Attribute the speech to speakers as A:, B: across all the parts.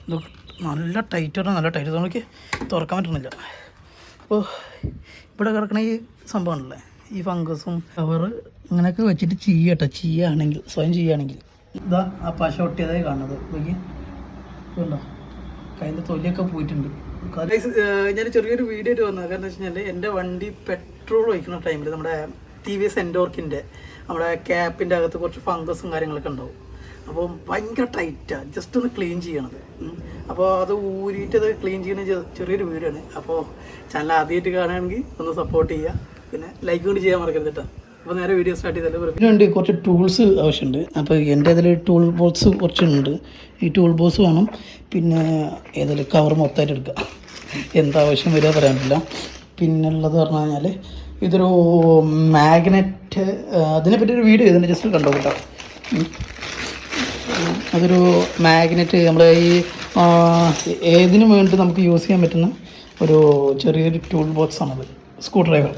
A: ഇത് നല്ല ടൈറ്റാണ്, നല്ല ടൈറ്റ് നമുക്ക് തുറക്കാൻ പറ്റുന്നില്ല. അപ്പോൾ ഇവിടെ കിടക്കണ ഈ സംഭവമാണല്ലേ, ഈ ഫംഗസും കവറ് ഇങ്ങനെയൊക്കെ വെച്ചിട്ട് ചെയ്യുകയാണെങ്കിൽ സ്വയം ചെയ്യുകയാണെങ്കിൽ ഇതാ ആ പശ ഒട്ടിയതായി കാണുന്നത് നോക്കി ഉണ്ടോ, കയ്യിൻ്റെ തൊലിയൊക്കെ പോയിട്ടുണ്ട്. ഞാൻ ചെറിയൊരു വീഡിയോ ആയിട്ട് വന്നത് കാരണം വെച്ച് കഴിഞ്ഞാൽ എൻ്റെ വണ്ടി പെട്രോൾ ഒഴിക്കുന്ന ടൈമിൽ നമ്മുടെ TVS എൻഡോർക്കിൻ്റെ നമ്മുടെ ക്യാപ്പിൻ്റെ അകത്ത് കുറച്ച് ഫംഗസും കാര്യങ്ങളൊക്കെ ഉണ്ടാവും. അപ്പോൾ ഭയങ്കര ടൈറ്റാണ്, ജസ്റ്റ് ഒന്ന് ക്ലീൻ ചെയ്യണത്. അപ്പോൾ അത് ഊരിയിട്ട് അത് ക്ലീൻ ചെയ്യുന്ന ചെറിയൊരു വീഡിയോ ആണ്. അപ്പോൾ ചാനൽ ആദ്യമായിട്ട് കാണുകയാണെങ്കിൽ ഒന്ന് സപ്പോർട്ട് ചെയ്യുക, പിന്നെ ലൈക്ക് കൊണ്ട് ചെയ്യാൻ മറക്കരുത് കേട്ടോ. അപ്പോൾ നേരെ വീഡിയോ സ്റ്റാർട്ട് ചെയ്താൽ ഇതിനുവേണ്ടി കുറച്ച് ടൂൾസ് ആവശ്യമുണ്ട്. അപ്പോൾ എൻ്റെ ഇതിൽ ടൂൾ ബോക്സ് കുറച്ചുണ്ട്. ഈ ടൂൾ ബോക്സ് വേണം, പിന്നെ ഏതായാലും കവർ മൊത്തമായിട്ട് എടുക്കുക. എന്താവശ്യം വരിക പറയാൻ പറ്റില്ല. പിന്നുള്ളത് പറഞ്ഞു കഴിഞ്ഞാൽ ഇതൊരു മാഗ്നറ്റ്, അതിനെപ്പറ്റി ഒരു വീഡിയോ ഇതിൻ്റെ ജസ്റ്റ് കണ്ടോ കേട്ടോ. അതൊരു മാഗ്നറ്റ് നമ്മൾ ഈ ഏതിനു വേണ്ടി നമുക്ക് യൂസ് ചെയ്യാൻ പറ്റുന്ന ഒരു ചെറിയൊരു ടൂൾ ബോക്സ് ആണത്. സ്ക്രൂ ഡ്രൈവർ,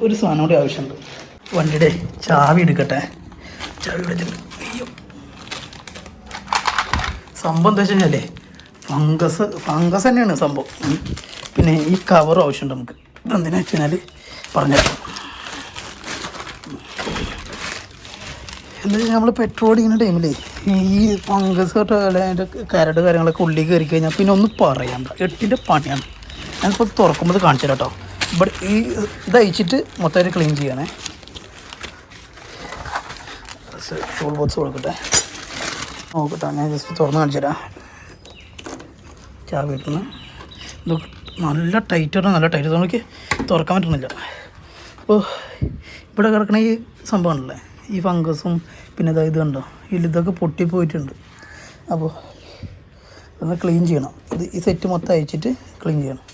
A: ഒരു സാധനം കൂടി ആവശ്യമുണ്ട്. വണ്ടിയുടെ ചാവി എടുക്കട്ടെ. ചാവി എടുത്തിട്ട് അയ്യോ, സംഭവം എന്താ വെച്ച് കഴിഞ്ഞാലേ ഫംഗസ് തന്നെയാണ് സംഭവം. പിന്നെ ഈ കവർ ആവശ്യമുണ്ട് നമുക്ക്. ഇതെന്തിനാ വെച്ച് കഴിഞ്ഞാൽ പറഞ്ഞുതരാം. എന്താ വെച്ചാൽ നമ്മൾ പെട്രോൾ ചെയ്യുന്ന ടൈമിൽ ഈ ഫംഗസ് അതിൻ്റെ കരട് കാര്യങ്ങളൊക്കെ ഉള്ളിൽ കയറി കഴിഞ്ഞാൽ പിന്നെ ഒന്നും പറയണ്ട, എട്ടിൻ്റെ പണിയാണ്. ഞാനിപ്പോൾ തുറക്കുമ്പോൾ കാണിച്ചു തരാം കേട്ടോ. ഇവിടെ ഈ ഇത് അയച്ചിട്ട് മൊത്തമായിട്ട് ക്ലീൻ ചെയ്യണേ. ടൂൾ ബോക്സ് കൊടുക്കട്ടെ, നോക്കട്ടെ. ഞാൻ ജസ്റ്റ് തുറന്ന് കാണിച്ചു തരാം. ചാവി കിട്ടുന്നു. ഇത് നല്ല ടൈറ്റാണ്, നല്ല ടൈറ്റ് നമുക്ക് തുറക്കാൻ പറ്റുന്നില്ല. അപ്പോൾ ഇവിടെ കിടക്കണ ഈ സംഭവമാണല്ലേ, ഈ ഫംഗസും പിന്നെ ഇത് കണ്ടോ, ഇതൊക്കെ പൊട്ടിപ്പോയിട്ടുണ്ട്. അപ്പോൾ ഒന്ന് ക്ലീൻ ചെയ്യണം. ഇത് ഈ സെറ്റ് മൊത്തം അയച്ചിട്ട് ക്ലീൻ ചെയ്യണം.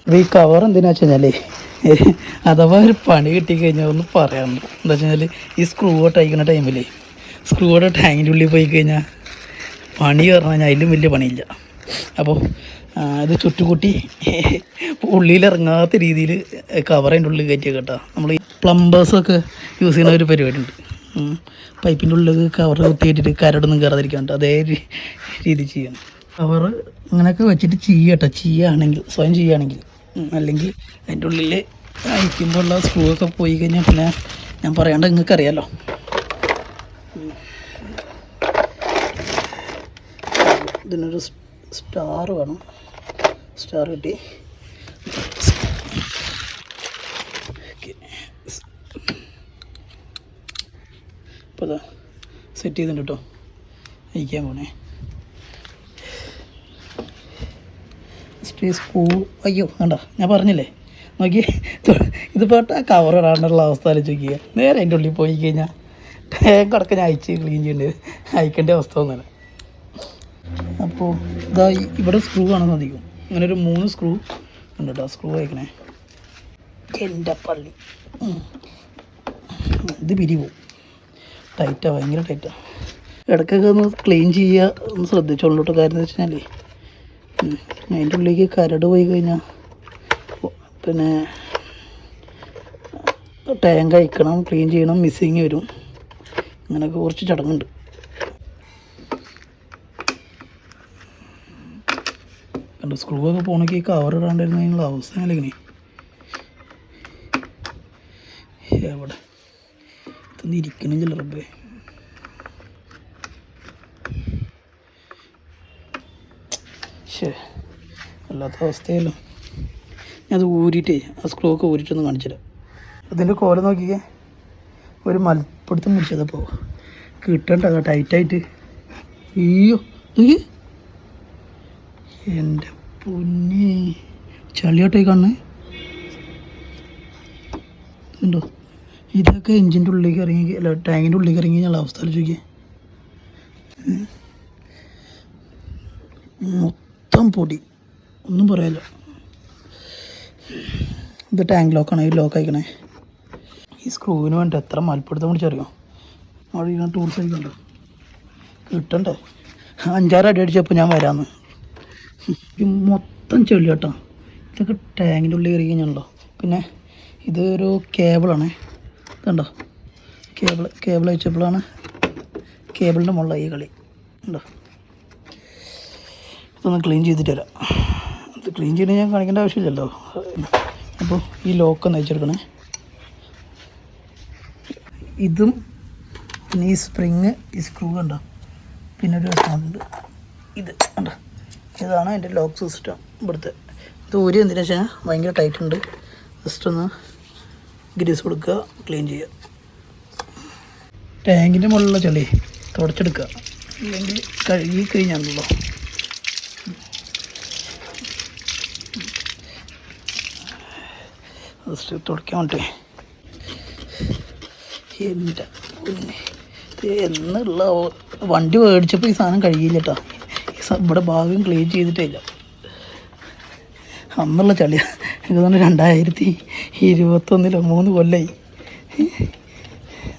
A: ഇത് ഈ കവർ എന്തിനാ വെച്ച് കഴിഞ്ഞാൽ അഥവാ ഒരു പണി കിട്ടിക്കഴിഞ്ഞാൽ ഒന്ന് പറയാനുണ്ട്. എന്താ വെച്ച് കഴിഞ്ഞാൽ ഈ സ്ക്രൂ ഔട്ട് അയക്കുന്ന ടൈമിൽ സ്ക്രൂ ഔട്ട് ടാങ്കിൻ്റെ ഉള്ളിൽ പോയി കഴിഞ്ഞാൽ പണി പറഞ്ഞു കഴിഞ്ഞാൽ അതിലും വലിയ പണിയില്ല. അപ്പോൾ ഇത് ചുറ്റുകൂട്ടി ഉള്ളിലിറങ്ങാത്ത രീതിയിൽ കവർ അതിൻ്റെ ഉള്ളിൽ കയറ്റിയ കേട്ടോ. നമ്മൾ ഈ പ്ലംബേഴ്സൊക്കെ യൂസ് ചെയ്യുന്ന ഒരു പരിപാടി ഉണ്ട്. പൈപ്പിൻ്റെ ഉള്ളിൽ കവർ കുത്തിയിട്ടിട്ട് കരടൊന്നും കയറാതിരിക്കാൻ പറ്റും, അതേ രീതി ചെയ്യണം. കവർ ഇങ്ങനെയൊക്കെ വെച്ചിട്ട് ചെയ്യുകയാണെങ്കിൽ സ്വയം ചെയ്യുകയാണെങ്കിൽ, അല്ലെങ്കിൽ അതിൻ്റെ ഉള്ളിൽ അയക്കുമ്പോൾ ഉള്ള സ്ക്രൂ ഒക്കെ പോയി കഴിഞ്ഞാൽ പിന്നെ ഞാൻ പറയാണ്ട് നിങ്ങൾക്ക് അറിയാമല്ലോ. ഇതിനൊരു സ്റ്റാർ വേണം. സ്റ്റാർ കിട്ടി. അപ്പോൾ അതാ സെറ്റ് ചെയ്തിട്ടുണ്ട് കേട്ടോ. അയക്കാൻ പോണേ. സ്ക്രൂ അയ്യോ വേണ്ട, ഞാൻ പറഞ്ഞില്ലേ നോക്കി. ഇതിപ്പോൾ കവർ ഇടാണ്ടുള്ള അവസ്ഥ ആലോചിക്കുക. നേരെ അതിൻ്റെ ഉള്ളിൽ പോയി കഴിഞ്ഞാൽ ടാങ്ക് അടക്കം ഞാൻ അയച്ച് ക്ലീൻ അയക്കേണ്ട അവസ്ഥ ഒന്നുമില്ല. അപ്പോൾ ഇതാ ഇവിടെ സ്ക്രൂ കാണാൻ സാധിക്കും. ഇങ്ങനെ ഒരു 3 സ്ക്രൂ ഉണ്ട് കേട്ടോ. സ്ക്രൂ അയക്കണേ. എൻ്റെ പള്ളി ഇത് പിരിവും. ടൈറ്റാണ്, ഭയങ്കര ടൈറ്റാണ്. ഇടയ്ക്കൊക്കെ ഒന്ന് ക്ലീൻ ചെയ്യുക, ഒന്ന് ശ്രദ്ധിച്ചോളൂ കേട്ടോ. കാര്യം എന്ന് വെച്ച് കഴിഞ്ഞാൽ അതിൻ്റെ ഉള്ളിലേക്ക് കരട് പോയി കഴിഞ്ഞാൽ പിന്നെ ടാങ്ക് അയക്കണം, ക്ലീൻ ചെയ്യണം, മിസ്സിങ് വരും. അങ്ങനെയൊക്കെ കുറച്ച് ചടങ്ങുണ്ട്. കണ്ടോ, സ്ക്രൂ ഒക്കെ പോകണമെങ്കിൽ കവർ ഇടാണ്ടിരുന്ന നിങ്ങളുടെ അവസ്ഥ അങ്ങനെ ഇങ്ങനെ എവിടെ ഇതൊന്നും ഇരിക്കണില്ല റബ്ബേ. ശേ, അല്ലാത്ത അവസ്ഥയല്ലോ. ഞാൻ അത് ഊരിയിട്ടേ ആ സ്ക്രൂ ഒക്കെ ഊരിയിട്ടൊന്ന് കാണിച്ചുതരാം. അതിൻ്റെ കോല നോക്കിക്കേ, ഒരു മലപ്പെടുത്തം മുടിച്ചതപ്പോൾ കിട്ടണ്ട ടൈറ്റായിട്ട്. അയ്യോ നോക്കി, എൻ്റെ പൊന്നെ ചളിയോട്ടായി കാണണേ. ഉണ്ടോ, ഇതൊക്കെ എഞ്ചിൻ്റെ ഉള്ളിലേക്ക് ഇറങ്ങി, അല്ല ടാങ്കിൻ്റെ ഉള്ളിലേക്ക് ഇറങ്ങി ഞങ്ങളുടെ അവസ്ഥ ആലോചിക്കുക. മൊത്തം പൊടി, ഒന്നും പറയാമല്ലോ. ഇത് ടാങ്ക് ലോക്കാണ്, ഈ ലോക്ക് അയക്കണേ. ഈ സ്ക്രൂവിന് വേണ്ട എത്ര മൽപ്പെടുത്താൻ പിടിച്ചറിയോ. അവിടെ ഇങ്ങനെ ടൂൾസ് അയക്കണ്ടോ, കിട്ടണ്ടേ. 5-6 അടി അടിച്ചപ്പോൾ ഞാൻ വരാമെന്ന്. ഈ മൊത്തം ചെളി കേട്ടോ. ഇതൊക്കെ ടാങ്കിൻ്റെ ഉള്ളിൽ കയറി കഴിഞ്ഞാണല്ലോ. പിന്നെ ഇതൊരു കേബിളാണേ, ഇതുണ്ടോ കേബിൾ അയച്ചപ്പോഴാണ് കേബിളിൻ്റെ മുകളിലായി കളി ഉണ്ടോ. ഇതൊന്ന് ക്ലീൻ ചെയ്തിട്ട് വരാം. ഇത് ക്ലീൻ ചെയ്യണ ഞാൻ കാണിക്കേണ്ട ആവശ്യമില്ലല്ലോ. അപ്പോൾ ഈ ലോക്കൊന്ന് അയച്ചെടുക്കണേ. ഇതും പിന്നെ ഈ സ്പ്രിങ്, ഈ സ്ക്രൂ ഉണ്ടോ, പിന്നെ ഒരു സാധനമുണ്ട് ഇത് ഉണ്ടോ, ഇതാണ് എൻ്റെ ലോക്ക് സിസ്റ്റം. ഇവിടുത്തെ ഇത് ഊരി എന്തിനാ വെച്ചാൽ ഭയങ്കര ടൈറ്റ് ഉണ്ട്. ജസ്റ്റ് ഒന്ന് ഗ്രീസ് കൊടുക്കുക, ക്ലീൻ ചെയ്യുക. ടാങ്കിൻ്റെ മുകളിലുള്ള ചെളി തുടച്ചെടുക്കുക, ഇല്ലെങ്കിൽ കഴുകി കഴിഞ്ഞാണല്ലോ. ജസ്റ്റ് തുടയ്ക്കാൻ വേണ്ടേ. എൻ്റെ എന്നുള്ള വണ്ടി മേടിച്ചപ്പോൾ ഈ സാധനം കഴിയില്ല കേട്ടോ. ഇവിടെ ഭാഗം ക്ലീൻ ചെയ്തിട്ടില്ല. അന്നുള്ള ചളി എനിക്ക് തോന്നുന്നു 2021 3 കൊല്ലമായി.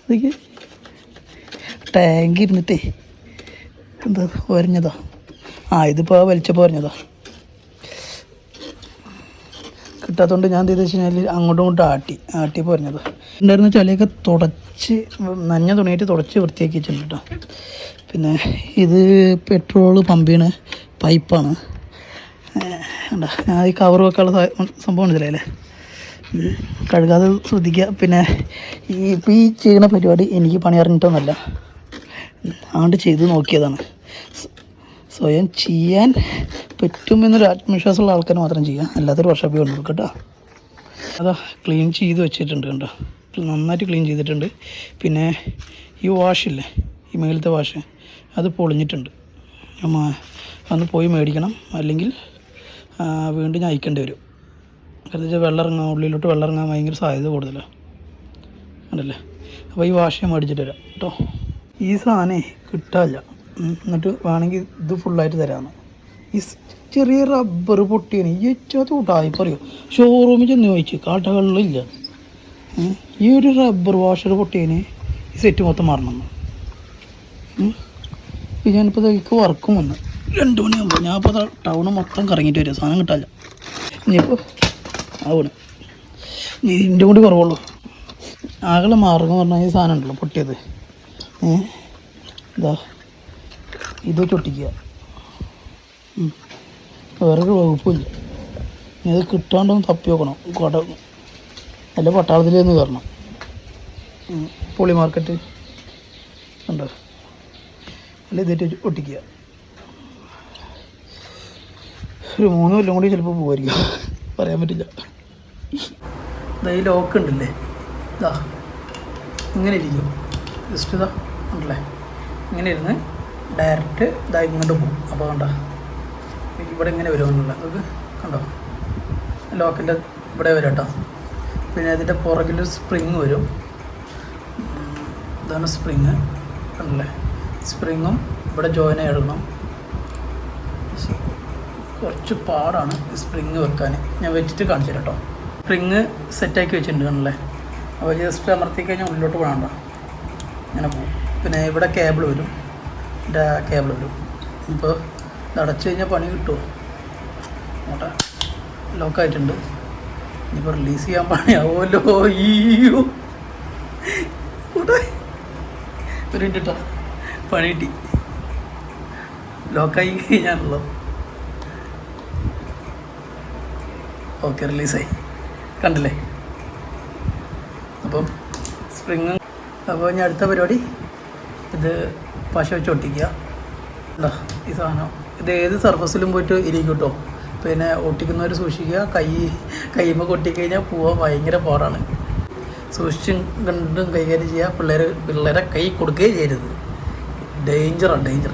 A: ഇതൊക്കെ ടാങ്ക് ഇരുന്നിട്ടേ എന്താ ഒരഞ്ഞതാ. ഇതിപ്പോൾ വലിച്ചപ്പോൾ ഒരഞ്ഞതാ. കിട്ടാത്തതുകൊണ്ട് ഞാൻ എന്ത് ചെയ്തെന്ന് വെച്ച് കഴിഞ്ഞാൽ അങ്ങോട്ടും ഇങ്ങോട്ടും ആട്ടിയപ്പോൾ പറഞ്ഞത് ഉണ്ടായിരുന്ന ചളിയൊക്കെ തുടച്ച് നനഞ്ഞ തുണിയായിട്ട് തുടച്ച് വൃത്തിയാക്കി വെച്ചിട്ടുണ്ട് കേട്ടോ. പിന്നെ ഇത് പെട്രോള് പമ്പ് ചെയ്യണ പൈപ്പാണ്. ഞാൻ ഈ കവർ വെക്കാനുള്ള സംഭവം മനസ്സിലായില്ലേ. കഴുകാതെ ശ്രദ്ധിക്കുക. പിന്നെ ഇപ്പോൾ ഈ ചെയ്യുന്ന പരിപാടി എനിക്ക് പണി അറിഞ്ഞിട്ടൊന്നുമല്ല, അതുകൊണ്ട് ചെയ്ത് നോക്കിയതാണ്. സ്വയം ചെയ്യാൻ പറ്റുമെന്നൊരു ആത്മവിശ്വാസമുള്ള ആൾക്കാർ മാത്രം ചെയ്യുക, അല്ലാത്തൊരു വർഷോപ്പിൽ കൊണ്ടുപോകും കേട്ടോ. അതാ ക്ലീൻ ചെയ്ത് വെച്ചിട്ടുണ്ട് കണ്ടോ, നന്നായിട്ട് ക്ലീൻ ചെയ്തിട്ടുണ്ട്. പിന്നെ ഈ വാഷില്ലേ, ഈ മേലത്തെ വാഷ് അത് പൊളിഞ്ഞിട്ടുണ്ട്. അന്ന് പോയി മേടിക്കണം, അല്ലെങ്കിൽ വീണ്ടും ഞാൻ അയക്കേണ്ടി വരും. കാരണം വെച്ചാൽ വെള്ളം ഇറങ്ങാൻ, ഉള്ളിലോട്ട് വെള്ളം ഇറങ്ങാൻ ഭയങ്കര സാധ്യത കൂടുതലാണ് ഉണ്ടല്ലേ. അപ്പോൾ ഈ വാഷ് ഞാൻ മേടിച്ചിട്ട് വരാം കേട്ടോ. ഈ സാധനമേ കിട്ടാനില്ല, എന്നിട്ട് വേണമെങ്കിൽ ഇത് ഫുള്ളായിട്ട് തരാമെന്ന്. ഈ ചെറിയ റബ്ബർ പൊട്ടിയാണ് ഈ ഏറ്റവും കൂട്ടായി പറയൂ. ഷോറൂമിൽ ചെന്ന് ചോദിച്ചു, കാട്ടകളിലില്ല. ഈ ഒരു റബ്ബർ വാഷർ പൊട്ടിയതിന് ഈ സെറ്റ് മൊത്തം മാറണമെന്ന്. ഞാനിപ്പോൾ ഇതൊക്കെ വർക്കും വന്ന് 2 മണിയാകുമ്പോൾ ഞാനിപ്പോൾ ടൗണ് മൊത്തം കറങ്ങിയിട്ട് വരിക, സാധനം കിട്ടാല്ല. ഇനിയിപ്പോൾ ആവണം, ഇതിൻ്റെ കൂടി കുറവുള്ളൂ. ആകെ മാർഗം പറഞ്ഞാൽ ഈ സാധനം ഉണ്ടല്ലോ പൊട്ടിയത്, ഇതാ ഇത് ചൊട്ടിക്കുക, വേറൊരു വകുപ്പില്ല. ഇനി ഇത് കിട്ടാണ്ടൊന്ന് തപ്പി നോക്കണം. അല്ല പട്ടാളത്തിൽ നിന്ന് കയറണം. പൊളി മാർക്കറ്റ് ഉണ്ടോ, അല്ല ഇതേറ്റ് ഒട്ടിക്കുക. ഒരു 3 കൊല്ലം കൂടി ചിലപ്പോൾ പോകുമായിരിക്കും, പറയാൻ പറ്റില്ല. ഇതാ ഈ ലോക്ക് ഉണ്ടല്ലേ, ഇതാ ഇങ്ങനെ ഇരിക്കും. ജസ്റ്റ് ഇതാ ഉണ്ടല്ലേ, ഇങ്ങനെ ഇരുന്ന് ഡയറക്റ്റ് ഇതാ ഇങ്ങോട്ട് പോകും. അപ്പോൾ കണ്ടോ ഇവിടെ ഇങ്ങനെ വരുമെന്നുള്ള അത് കണ്ടോ, ലോക്കിൻ്റെ ഇവിടെ വരും കേട്ടോ. പിന്നെ അതിൻ്റെ പുറകിൽ സ്പ്രിങ് വരും. ഇതാണ് സ്പ്രിങ് കണ്ടല്ലേ. സ്പ്രിങ്ങും ഇവിടെ ജോയിൻ ചെയ്യണം. കുറച്ച് പാടാണ് സ്പ്രിങ് വെക്കാൻ, ഞാൻ വെച്ചിട്ട് കാണിച്ചു തരാം കേട്ടോ. സ്പ്രിങ് സെറ്റാക്കി വെച്ചിട്ടുണ്ട് കണ്ടല്ലേ. അപ്പോൾ ജസ്റ്റ് അമർത്തി കഴിഞ്ഞാൽ ഉള്ളിലോട്ട് പോകണ്ട, ഇങ്ങനെ പോകും. പിന്നെ ഇവിടെ കേബിൾ വരും, ഇവിടെ കേബിൾ വരും. ഇപ്പോൾ ഇത് അടച്ചു കഴിഞ്ഞാൽ പണി കിട്ടുമോ? അങ്ങോട്ടെ ലോക്കായിട്ടുണ്ട്. ഇനിയിപ്പോൾ റിലീസ് ചെയ്യാൻ പണിയാവുമല്ലോ. അയ്യോ ഒരു മിനിറ്റ് പണി കിട്ടി, ലോക്കായി കഴിഞ്ഞാണല്ലോ. ഓക്കെ, റിലീസായി കണ്ടില്ലേ. അപ്പം സ്പ്രിങ്. അപ്പോൾ ഇനി അടുത്ത പരിപാടി ഇത് പശ വെച്ച് ഒട്ടിക്കുക. ഉണ്ടോ ഈ സാധനം, ഇത് ഏത് സർഫസിലും പോയിട്ട് ഇരിക്കും കേട്ടോ. പിന്നെ ഒട്ടിക്കുന്നവർ സൂക്ഷിക്കുക, കൈമ്മ കൊട്ടിക്കഴിഞ്ഞാൽ പോവാൻ ഭയങ്കര പാടാണ്. സൂക്ഷിച്ചും കണ്ടും കൈകാര്യം ചെയ്യുക. പിള്ളേരെ കൈ കൊടുക്കുകയും ചെയ്യരുത്, ഡേഞ്ചറാണ്, ഡേഞ്ചർ.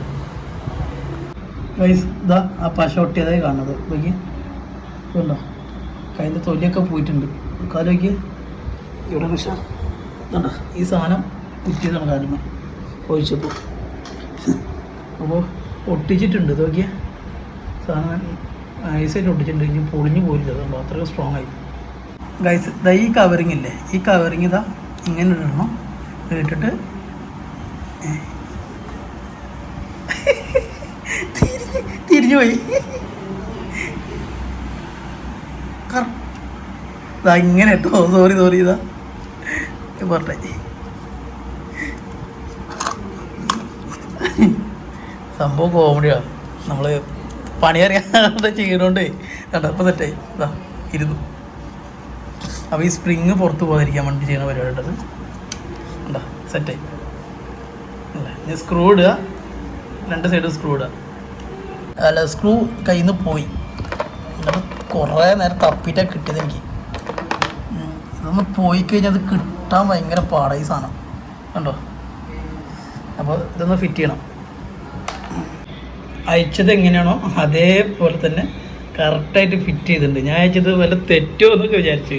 A: ഇതാ ആ പശ ഒട്ടിയതായി കാണുന്നത് നോക്കി ഉണ്ടോ, കയ്യിൻ്റെ തൊലിയൊക്കെ പോയിട്ടുണ്ട്. കാലൊക്കെ ഇവിടെ പശ ഇതുണ്ടോ, ഈ സാധനം കുറ്റിയതാണ് കാലം ഒഴിച്ചപ്പോൾ. അപ്പോൾ ഒട്ടിച്ചിട്ടുണ്ട്, നോക്കിയ സാധനം ഐസായിട്ട് ഒട്ടിച്ചിട്ടുണ്ട്. ഇനി പൊളിഞ്ഞു പോരില്ല, അതുകൊണ്ട് അത്രയും സ്ട്രോങ് ആയി. ഗൈസ് ഇതാ ഈ കവറിങ് ഇല്ലേ, ഈ കവറിങ് ഇതാ ഇങ്ങനെ ഇടണം. ഇട്ടിട്ട് തിരിഞ്ഞു പോയി. ഇതാ ഇങ്ങനെ കേട്ടോ, സോറി ഇതാ പറഞ്ഞേ. സംഭവം കോമഡിയാണ്. നമ്മൾ പണി അറിയാതെ ചെയ്യണോണ്ട് കണ്ടോ ഇപ്പോൾ സെറ്റായി ഇതാ ഇരുന്നു. അപ്പോൾ ഈ സ്പ്രിങ് പുറത്ത് പോകാതിരിക്കാൻ വേണ്ടി ചെയ്യുന്ന പരിപാടിയുണ്ടത് കണ്ടോ സെറ്റായി അല്ല. ഇനി സ്ക്രൂ ഇടുക, 2 സൈഡും സ്ക്രൂ ഇടുക. അല്ല സ്ക്രൂ കയ്യിൽ നിന്ന് പോയി, എന്നിട്ട് കുറേ നേരം തപ്പിയിട്ടാണ് കിട്ടിയത് എനിക്ക്. ഇതൊന്ന് പോയി കഴിഞ്ഞാൽ അത് കിട്ടാൻ ഭയങ്കര പാടായി സാധനം കണ്ടോ. അപ്പോൾ ഇതൊന്ന് ഫിറ്റ് ചെയ്യണം. അയച്ചത് എങ്ങനെയാണോ അതേപോലെ തന്നെ കറക്റ്റായിട്ട് ഫിറ്റ് ചെയ്തിട്ടുണ്ട്. ഞാൻ അയച്ചത് വല്ല തെറ്റോ എന്നൊക്കെ വിചാരിച്ച്,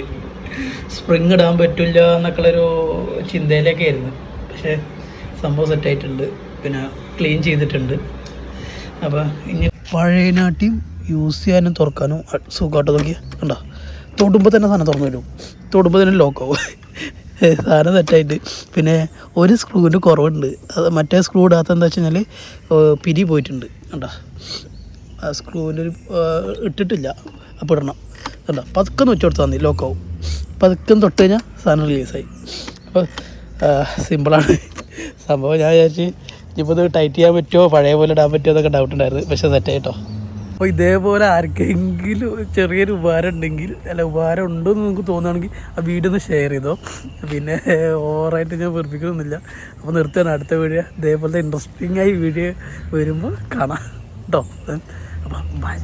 A: സ്പ്രിങ് ഇടാൻ പറ്റില്ല എന്നൊക്കെയുള്ളൊരു ചിന്തയിലൊക്കെ ആയിരുന്നു. പക്ഷേ സംഭവം സെറ്റായിട്ടുണ്ട്, പിന്നെ ക്ലീൻ ചെയ്തിട്ടുണ്ട്. അപ്പോൾ ഇനി പഴയനാട്ടിയും യൂസ് ചെയ്യാനും തുറക്കാനും സുഖമായിട്ട് നോക്കി കണ്ടോ. തൊടുമ്പോൾ തന്നെ സാധനം തുറന്നു വരും, തൊടുമ്പോൾ തന്നെ ലോക്കാവും. സാധനം സെറ്റായിട്ട്. പിന്നെ ഒരു സ്ക്രൂവിൻ്റെ കുറവുണ്ട്, അത് മറ്റേ സ്ക്രൂ ഇടാത്ത എന്താ വെച്ച് കഴിഞ്ഞാൽ പിരി പോയിട്ടുണ്ട് കണ്ടോ. ആ സ്ക്രൂവിൻ്റെ ഒരു ഇട്ടിട്ടില്ല, അപ്പോൾ ഇടണം കണ്ടോ. പതുക്കെ വെച്ച് കൊടുത്താൽ മതി, ലോക്കാവും. പതുക്കെ തൊട്ട് കഴിഞ്ഞാൽ സാധനം റിലീസായി. അപ്പോൾ സിമ്പിളാണ് സംഭവം. ഞാൻ വിചാരിച്ച് ഇപ്പോൾ ഇത് ടൈറ്റ് ചെയ്യാൻ പറ്റുമോ പഴയ പോലെ ഇടാൻ പറ്റുമോ എന്നൊക്കെ ഡൗട്ട് ഉണ്ടായിരുന്നു. പക്ഷേ സെറ്റായിട്ടോ. അപ്പോൾ ഇതേപോലെ ആർക്കെങ്കിലും ചെറിയൊരു ഉപകാരം ഉണ്ടെങ്കിൽ, അല്ല ഉപകാരം ഉണ്ടെന്ന് നിങ്ങൾക്ക് തോന്നുകയാണെങ്കിൽ ആ വീഡിയോ ഒന്ന് ഷെയർ ചെയ്തോ. പിന്നെ ഓവറായിട്ട് ഞാൻ വെറുപ്പിക്കുന്നൊന്നുമില്ല. അപ്പോൾ നിർത്തുകയാണ്. അടുത്ത വീഡിയോ ഇതേപോലത്തെ ഇൻട്രസ്റ്റിംഗ് ആയി വീഡിയോ വരുമ്പോൾ കാണാം കേട്ടോ. അപ്പം ബൈ.